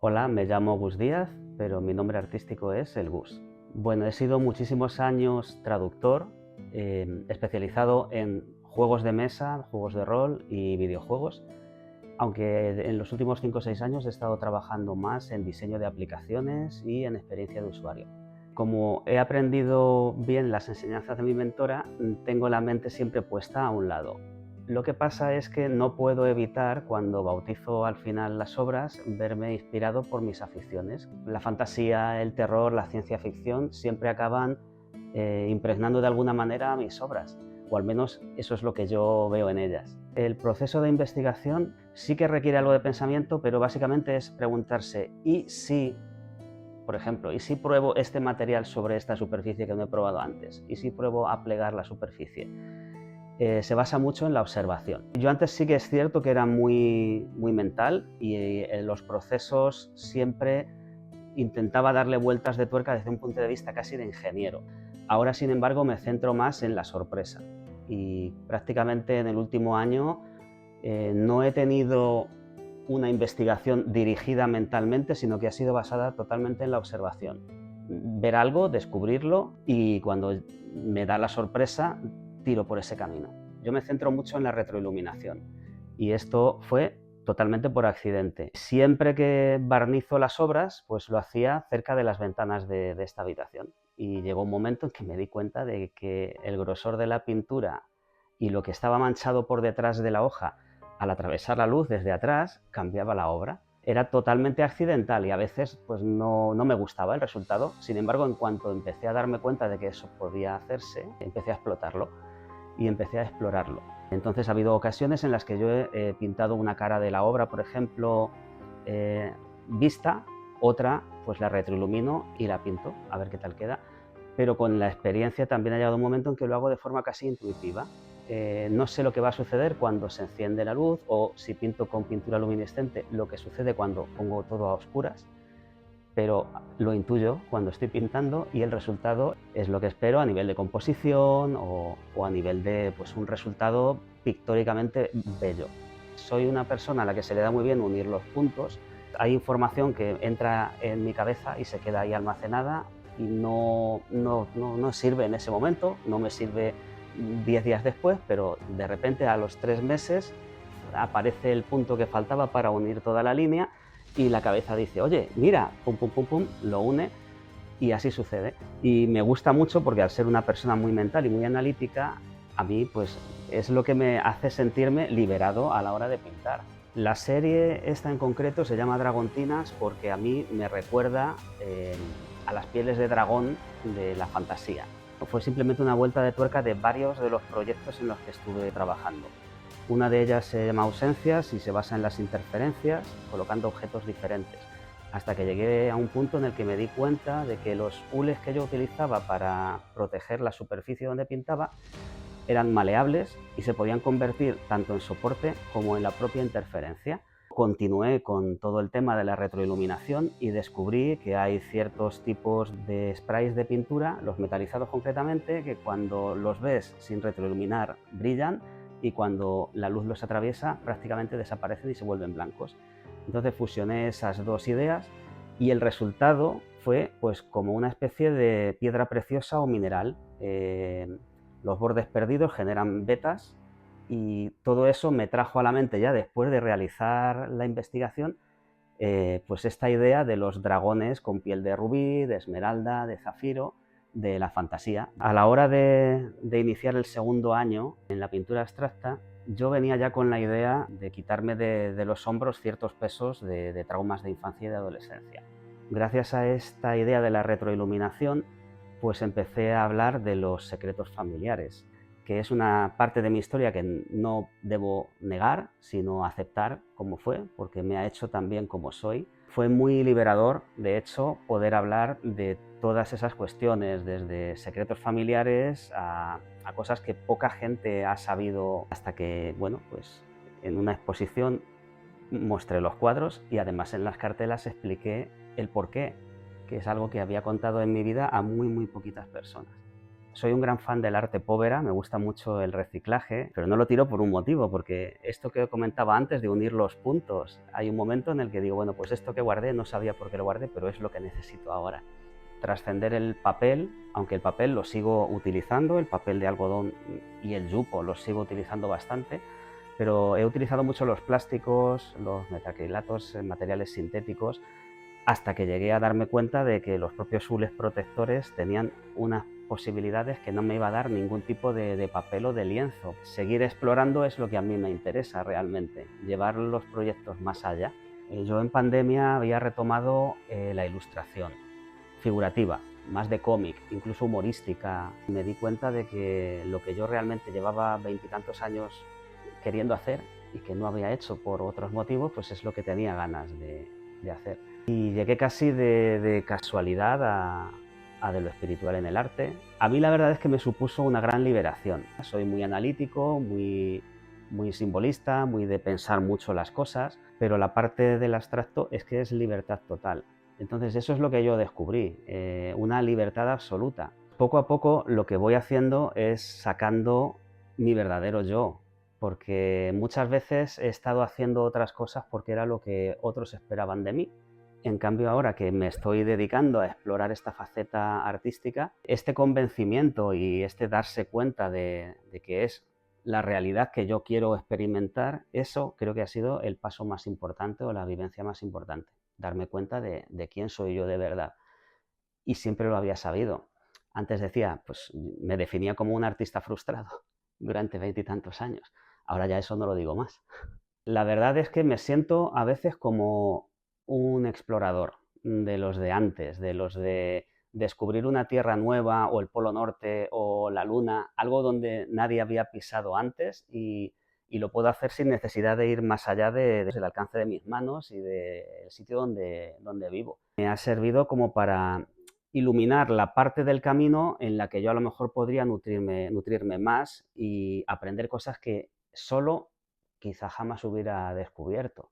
Hola, me llamo Gus Díaz, pero mi nombre artístico es El Gus. Bueno, he sido muchísimos años traductor, especializado en juegos de mesa, juegos de rol y videojuegos, aunque en los últimos 5 o 6 años he estado trabajando más en diseño de aplicaciones y en experiencia de usuario. Como he aprendido bien las enseñanzas de mi mentora, tengo la mente siempre puesta a un lado. Lo que pasa es que no puedo evitar, cuando bautizo al final las obras, verme inspirado por mis aficiones. La fantasía, el terror, la ciencia ficción siempre acaban impregnando de alguna manera a mis obras, o al menos eso es lo que yo veo en ellas. El proceso de investigación sí que requiere algo de pensamiento, pero básicamente es preguntarse: ¿y si, por ejemplo, y si pruebo este material sobre esta superficie que no he probado antes? ¿Y si pruebo a plegar la superficie? Se basa mucho en la observación. Yo antes sí que es cierto que era muy mental y en los procesos siempre intentaba darle vueltas de tuerca desde un punto de vista casi de ingeniero. Ahora, sin embargo, me centro más en la sorpresa y prácticamente en el último año no he tenido una investigación dirigida mentalmente, sino que ha sido basada totalmente en la observación. Ver algo, descubrirlo y cuando me da la sorpresa, tiro por ese camino. Yo me centro mucho en la retroiluminación y esto fue totalmente por accidente. Siempre que barnizo las obras, pues lo hacía cerca de las ventanas de esta habitación. Y llegó un momento en que me di cuenta de que el grosor de la pintura y lo que estaba manchado por detrás de la hoja, al atravesar la luz desde atrás, cambiaba la obra. Era totalmente accidental y a veces pues no me gustaba el resultado. Sin embargo, en cuanto empecé a darme cuenta de que eso podía hacerse, empecé a explotarlo y empecé a explorarlo. Entonces ha habido ocasiones en las que yo he pintado una cara de la obra, por ejemplo, vista, otra pues la retroilumino y la pinto, a ver qué tal queda. Pero con la experiencia también ha llegado un momento en que lo hago de forma casi intuitiva. No sé lo que va a suceder cuando se enciende la luz o si pinto con pintura luminescente, lo que sucede cuando pongo todo a oscuras, pero lo intuyo cuando estoy pintando y el resultado es lo que espero a nivel de composición o a nivel de pues, un resultado pictóricamente bello. Soy una persona a la que se le da muy bien unir los puntos. Hay información que entra en mi cabeza y se queda ahí almacenada y no sirve en ese momento, no me sirve 10 días después, pero de repente a los 3 meses aparece el punto que faltaba para unir toda la línea y la cabeza dice: oye, mira, pum, pum, pum, pum, lo une y así sucede. Y me gusta mucho porque al ser una persona muy mental y muy analítica, a mí pues es lo que me hace sentirme liberado a la hora de pintar. La serie esta en concreto se llama Dragontinas porque a mí me recuerda a las pieles de dragón de la fantasía. Fue simplemente una vuelta de tuerca de varios de los proyectos en los que estuve trabajando. Una de ellas se llama Ausencias y se basa en las interferencias, colocando objetos diferentes, hasta que llegué a un punto en el que me di cuenta de que los hules que yo utilizaba para proteger la superficie donde pintaba eran maleables y se podían convertir tanto en soporte como en la propia interferencia. Continué con todo el tema de la retroiluminación y descubrí que hay ciertos tipos de sprays de pintura, los metalizados concretamente, que cuando los ves sin retroiluminar brillan y cuando la luz los atraviesa prácticamente desaparecen y se vuelven blancos. Entonces fusioné esas dos ideas y el resultado fue pues como una especie de piedra preciosa o mineral. Los bordes perdidos generan vetas y todo eso me trajo a la mente, ya después de realizar la investigación, pues esta idea de los dragones con piel de rubí, de esmeralda, de zafiro, de la fantasía. A la hora de iniciar el segundo año en la pintura abstracta, yo venía ya con la idea de quitarme de los hombros ciertos pesos de traumas de infancia y de adolescencia. Gracias a esta idea de la retroiluminación, pues empecé a hablar de los secretos familiares, que es una parte de mi historia que no debo negar, sino aceptar como fue, porque me ha hecho también como soy. Fue muy liberador, de hecho, poder hablar de todas esas cuestiones, desde secretos familiares a cosas que poca gente ha sabido hasta que, bueno, pues en una exposición mostré los cuadros y además en las cartelas expliqué el porqué, que es algo que había contado en mi vida a muy poquitas personas. Soy un gran fan del arte povera, me gusta mucho el reciclaje, pero no lo tiro por un motivo, porque esto que comentaba antes de unir los puntos, hay un momento en el que digo, bueno, pues esto que guardé no sabía por qué lo guardé, pero es lo que necesito ahora. Trascender el papel, aunque el papel lo sigo utilizando, el papel de algodón y el yupo lo sigo utilizando bastante, pero he utilizado mucho los plásticos, los metacrilatos, materiales sintéticos, hasta que llegué a darme cuenta de que los propios hules protectores tenían unas posibilidades que no me iba a dar ningún tipo de papel o de lienzo. Seguir explorando es lo que a mí me interesa realmente, llevar los proyectos más allá. Yo en pandemia había retomado la ilustración figurativa, más de cómic, incluso humorística. Me di cuenta de que lo que yo realmente llevaba veintitantos años queriendo hacer y que no había hecho por otros motivos, pues es lo que tenía ganas de hacer. Y llegué casi de casualidad a de lo espiritual en el arte. A mí la verdad es que me supuso una gran liberación. Soy muy analítico, muy simbolista, muy de pensar mucho las cosas, pero la parte del abstracto es que es libertad total. Entonces eso es lo que yo descubrí, una libertad absoluta. Poco a poco lo que voy haciendo es sacando mi verdadero yo, porque muchas veces he estado haciendo otras cosas porque era lo que otros esperaban de mí. En cambio, ahora que me estoy dedicando a explorar esta faceta artística, este convencimiento y este darse cuenta de que es la realidad que yo quiero experimentar, eso creo que ha sido el paso más importante o la vivencia más importante. Darme cuenta de quién soy yo de verdad. Y siempre lo había sabido. Antes decía, pues me definía como un artista frustrado durante veintitantos años. Ahora ya eso no lo digo más. La verdad es que me siento a veces como un explorador de los de antes, de los de descubrir una tierra nueva o el Polo Norte o la Luna, algo donde nadie había pisado antes y lo puedo hacer sin necesidad de ir más allá del alcance de mis manos y del sitio donde vivo. Me ha servido como para iluminar la parte del camino en la que yo a lo mejor podría nutrirme más y aprender cosas que solo quizá jamás hubiera descubierto.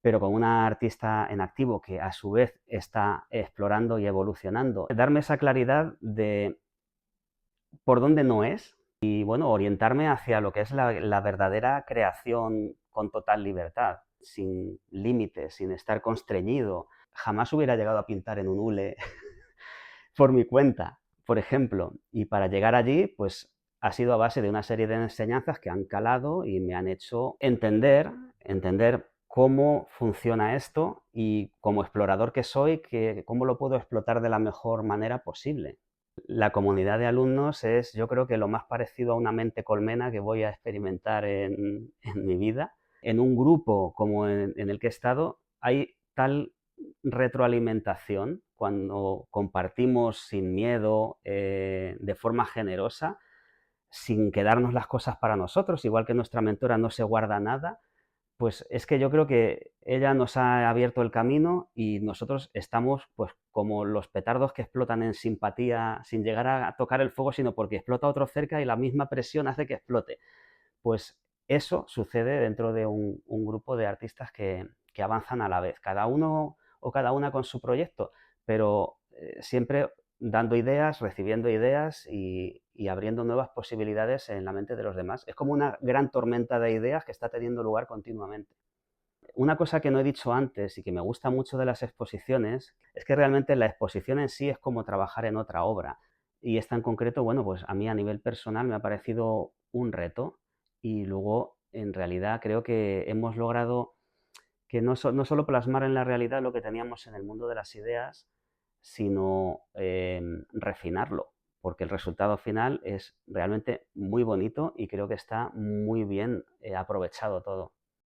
Pero con una artista en activo que a su vez está explorando y evolucionando, darme esa claridad de por dónde no es y bueno, orientarme hacia lo que es la verdadera creación con total libertad, sin límites, sin estar constreñido. Jamás hubiera llegado a pintar en un hule por mi cuenta, por ejemplo. Y para llegar allí, pues ha sido a base de una serie de enseñanzas que han calado y me han hecho entender cómo funciona esto y como explorador que soy, cómo lo puedo explotar de la mejor manera posible. La comunidad de alumnos es, yo creo que lo más parecido a una mente colmena que voy a experimentar en mi vida. En un grupo como en el que he estado, hay tal retroalimentación cuando compartimos sin miedo, de forma generosa, sin quedarnos las cosas para nosotros, igual que nuestra mentora no se guarda nada, pues es que yo creo que ella nos ha abierto el camino y nosotros estamos pues como los petardos que explotan en simpatía sin llegar a tocar el fuego, sino porque explota otro cerca y la misma presión hace que explote. Pues eso sucede dentro de un grupo de artistas que avanzan a la vez, cada uno o cada una con su proyecto, pero siempre dando ideas, recibiendo ideas y abriendo nuevas posibilidades en la mente de los demás. Es como una gran tormenta de ideas que está teniendo lugar continuamente. Una cosa que no he dicho antes y que me gusta mucho de las exposiciones es que realmente la exposición en sí es como trabajar en otra obra. Y esta en concreto, bueno, pues a mí a nivel personal me ha parecido un reto y luego en realidad creo que hemos logrado que no solo plasmar en la realidad lo que teníamos en el mundo de las ideas, sino refinarlo, porque el resultado final es realmente muy bonito y creo que está muy bien aprovechado todo.